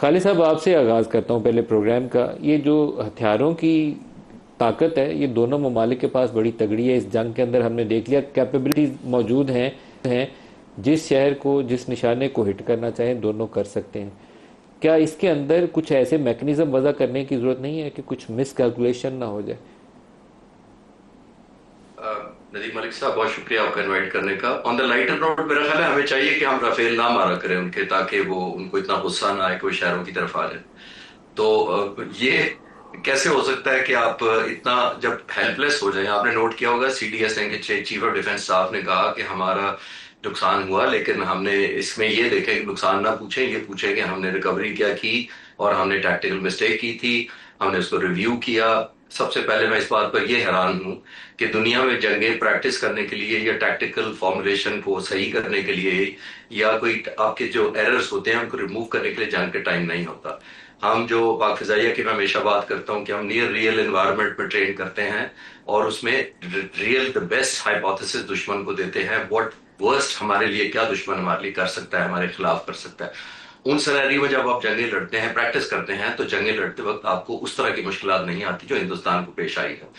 खालिद साहब, आपसे आगाज़ करता हूँ पहले प्रोग्राम का। ये जो हथियारों की ताकत है, ये दोनों ममालिक के पास बड़ी तगड़ी है। इस जंग के अंदर हमने देख लिया कैपेबिलिटीज मौजूद हैं। जिस शहर को, जिस निशाने को हिट करना चाहें, दोनों कर सकते हैं। क्या इसके अंदर कुछ ऐसे मैकेनिज्म वजह करने की ज़रूरत नहीं है कि कुछ मिस कैलकुलेशन ना हो जाए? नदीम मलिक साहब, बहुत शुक्रिया आपका इनवाइट करने का। ऑन द लाइटर नोट, मेरा ख्याल है हमें चाहिए कि हम राफेल ना मारा करें उनके, ताकि वो उनको इतना गुस्सा ना आए कि वो शहरों की तरफ आ जाए। तो ये कैसे हो सकता है कि आप इतना जब हेल्पलेस हो जाए। आपने नोट किया होगा सीडीएस के चीफ ऑफ डिफेंस स्टाफ ने कहा कि हमारा नुकसान हुआ, लेकिन हमने इसमें ये देखे कि नुकसान ना पूछे, ये पूछे कि हमने रिकवरी क्या की और हमने टैक्टिकल मिस्टेक की थी, हमने उसको रिव्यू किया। सबसे पहले मैं इस बात पर यह हैरान हूं कि दुनिया में जंगें प्रैक्टिस करने के लिए या टैक्टिकल फॉर्मुलेशन को सही करने के लिए या कोई आपके जो एरर्स होते हैं उनको रिमूव करने के लिए जंग के टाइम नहीं होता। हम जो पाक फिजाइया की मैं हमेशा बात करता हूं कि हम नियर रियल एनवायरनमेंट में ट्रेन करते हैं और उसमें रियल द बेस्ट हाइपोथेसिस दुश्मन को देते हैं। व्हाट वर्स्ट हमारे लिए, क्या दुश्मन हमारे लिए कर सकता है, हमारे खिलाफ कर सकता है। उन सिनेरियो में जब आप जंगें लड़ते हैं, प्रैक्टिस करते हैं, तो जंगें लड़ते वक्त आपको उस तरह की मुश्किलात नहीं आती जो हिंदुस्तान को पेश आई है।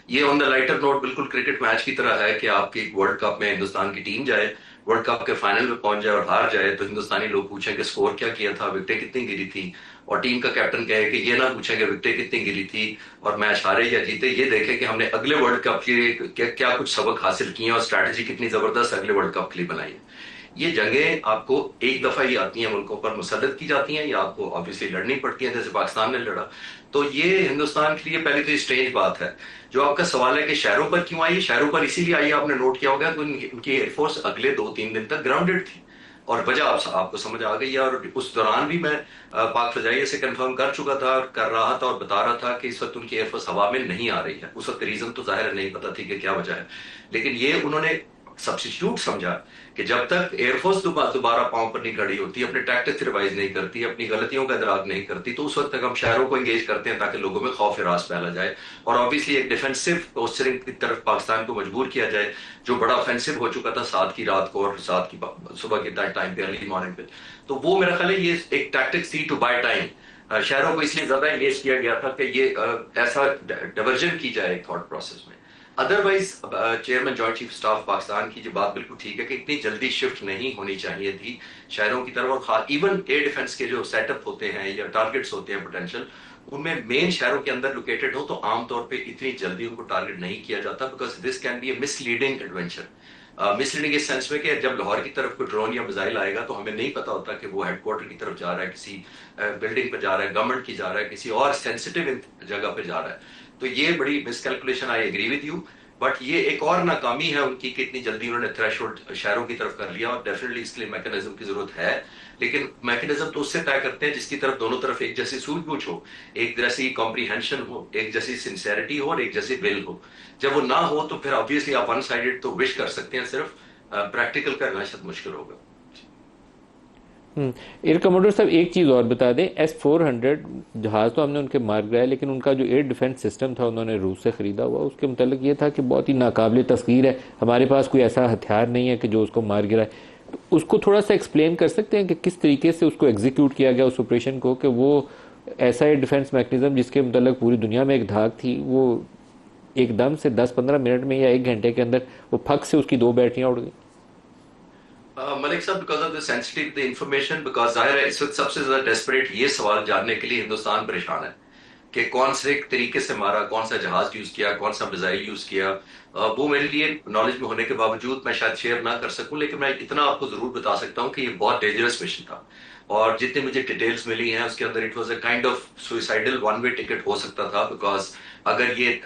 ये ऑन द लाइटर नोट बिल्कुल क्रिकेट मैच की तरह है कि आपकी वर्ल्ड कप में हिंदुस्तान की टीम जाए, वर्ल्ड कप के फाइनल में पहुंच जाए और हार जाए, तो हिंदुस्तानी लोग पूछें कि स्कोर क्या किया था, विकेटें कितनी गिरी थी। और टीम का कैप्टन कहे कि ये ना पूछें कि विकेटें कितनी गिरी थी और मैच हारे या जीते, ये देखें कि हमने अगले वर्ल्ड कप के क्या कुछ सबक हासिल किए और स्ट्रैटेजी कितनी जबरदस्त अगले वर्ल्ड कप के लिए बनाई है। ये जंगें आपको एक दफा ही आती हैं, मुल्कों पर मुसल्लत की जाती हैं या आपको ऑब्वियसली लड़नी पड़ती हैं, जैसे पाकिस्तान ने लड़ा। तो ये हिंदुस्तान के लिए पहले तो स्ट्रेंज बात है। जो आपका सवाल है कि शहरों पर क्यों आई, शहरों पर इसीलिए आई, आपने नोट किया होगा कि उनकी एयरफोर्स अगले 2-3 दिन तक ग्राउंडेड थी और वजह आपको समझ आ गई है। और उस दौरान भी मैं पाक फजाइया से कंफर्म कर चुका था और कर रहा था और बता रहा था कि इस वक्त उनकी एयरफोर्स हवा में नहीं आ रही है। उस वक्त रीजन तो जाहिर नहीं पता थी कि क्या वजह है, लेकिन ये उन्होंने सब्सिट्यूट समझा कि जब तक एयरफोर्स दोबारा पांव पर नहीं खड़ी होती, अपने टैक्टिक्स रिवाइज नहीं करती, अपनी गलतियों का इदराक नहीं करती, तो उस वक्त तक हम शहरों को एंगेज करते हैं ताकि लोगों में खौफ हिरास फैला जाए और ऑब्वियसली एक डिफेंसिव पोस्चरिंग की तरफ पाकिस्तान को मजबूर किया जाए, जो बड़ा ऑफेंसिव हो चुका था 7 की रात को और 7 की सुबह के टाइम पे, अर्ली मॉर्निंग पे। तो वो मेरा ख्याल है ये एक टैक्टिक्स थी टू बाय टाइम। शहरों को इसलिए ज्यादा एंगेज किया गया था कि ये ऐसा डाइवर्जन की जाए थॉट प्रोसेस में। Otherwise chairman joint chief staff Pakistan की जो बात बिल्कुल ठीक है कि इतनी जल्दी शिफ्ट नहीं होनी चाहिए थी शहरों की तरफ। और खास इवन एयर डिफेंस के जो सेटअप होते हैं या टारगेट्स होते हैं पोटेंशियल, उनमें मेन शहरों के अंदर लोकेटेड हो तो आमतौर पे इतनी जल्दी उनको टारगेट नहीं किया जाता, because this can be A misleading adventure. Misleading इस सेंस में कि जब लाहौर की तरफ कोई ड्रोन या मिसाइल आएगा तो हमें नहीं पता होता कि वो हेडक्वार्टर की तरफ जा रहा है, किसी बिल्डिंग पर जा रहा है, गवर्नमेंट की जा रहा है, किसी और सेंसिटिव जगह पे जा रहा है। तो ये बड़ी miscalculation, I agree with you. But ये एक और नाकामी है उनकी कि इतनी जल्दी उन्होंने थ्रेशोल्ड शहरों की तरफ कर लिया और डेफिनेटली इसके लिए मैकेनिज्म की जरूरत है। लेकिन मैकेनिज्म तो उससे तय करते हैं जिसकी तरफ दोनों तरफ एक जैसी सूझबूझ हो, एक जैसी कॉम्प्रीहेंशन हो, एक जैसी सिंसेरिटी हो और एक जैसी विल हो। जब वो ना हो तो फिर ऑब्वियसली आप वन साइडेड तो विश कर सकते हैं सिर्फ, प्रैक्टिकल करना शायद मुश्किल होगा। एयर कमोडोर साहब, एक चीज़ और बता दें। S-400 जहाज़ तो हमने उनके मार गिराए, लेकिन उनका जो एयर डिफेंस सिस्टम था उन्होंने रूस से ख़रीदा हुआ, उसके मतलब ये था कि बहुत ही नाकाबिल तस्खीर है, हमारे पास कोई ऐसा हथियार नहीं है कि जो उसको मार गिराए। तो उसको थोड़ा सा एक्सप्लेन कर सकते हैं कि किस तरीके से उसको एग्जीक्यूट किया गया उस ऑपरेशन को, कि वो ऐसा एयर डिफेंस मैकेनिज्म जिसके मतलब पूरी दुनिया में एक धाक थी, वो एकदम से 10-15 मिनट में या 1 घंटे के अंदर वो फक से उसकी 2 बैटरियां उड़ गई। मलिक साहब, because of the sensitive the information, because जाहिर है इस वक्त सबसे ज्यादा डेस्परेट ये सवाल जानने के लिए हिंदुस्तान परेशान है कि कौन से तरीके से मारा, कौन सा जहाज यूज किया, कौन सा मिसाइल यूज किया। वो मेरे लिए नॉलेज में होने के बावजूद मैं शायद शेयर ना कर सकूं, लेकिन मैं इतना आपको जरूर बता सकता हूं कि ये बहुत डेंजरस मिशन था। और जितनी मुझे डिटेल्स मिली हैं उसके अंदर it was a kind of suicidal one way ticket हो सकता था, बिकॉज अगर ये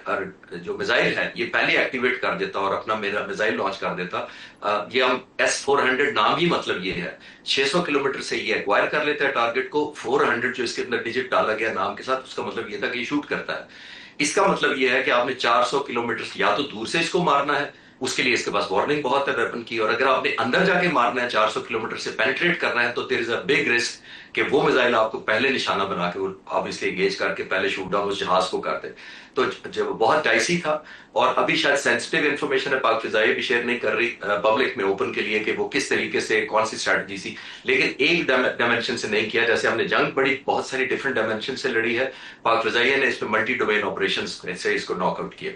जो मिसाइल है ये पहले एक्टिवेट कर देता और अपना मेरा मिसाइल लॉन्च कर देता। ये हम S-400 नाम ही मतलब ये है, 600 किलोमीटर से ये एक्वायर कर लेता है टारगेट को। 400 जो इसके अंदर डिजिट डाला गया नाम के साथ, उसका मतलब ये था कि ये शूट करता है। इसका मतलब ये है कि आपने 400 किलोमीटर या तो दूर से इसको मारना है, उसके लिए इसके पास वार्निंग बहुत है वेपन की, और अगर आपने अंदर जाके मारना है 400 किलोमीटर से पेनिट्रेट करना है, तो there is a big risk कि वो मिसाइल आपको पहले निशाना बना के ऑब्वियसली एंगेज करके पहले शूट डाउन उस जहाज को कर दे। तो जब बहुत डाइसी था, और अभी शायद सेंसिटिव इंफॉर्मेशन है, पाक फिजाई भी शेयर नहीं कर रही पब्लिक में ओपन के लिए कि वो किस तरीके से कौन सी स्ट्रैटेजी थी, लेकिन एक डायमेंशन से नहीं किया। जैसे हमने जंग बड़ी बहुत सारी डिफरेंट डायमेंशन से लड़ी है, पाक फिजाइया ने इसमें मल्टी डोमेन ऑपरेशन से इसको नॉकआउट किया।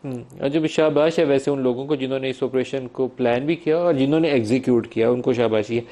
और जो शाबाश है वैसे उन लोगों को जिन्होंने इस ऑपरेशन को प्लान भी किया और जिन्होंने एग्जीक्यूट किया, उनको शाबाशी है।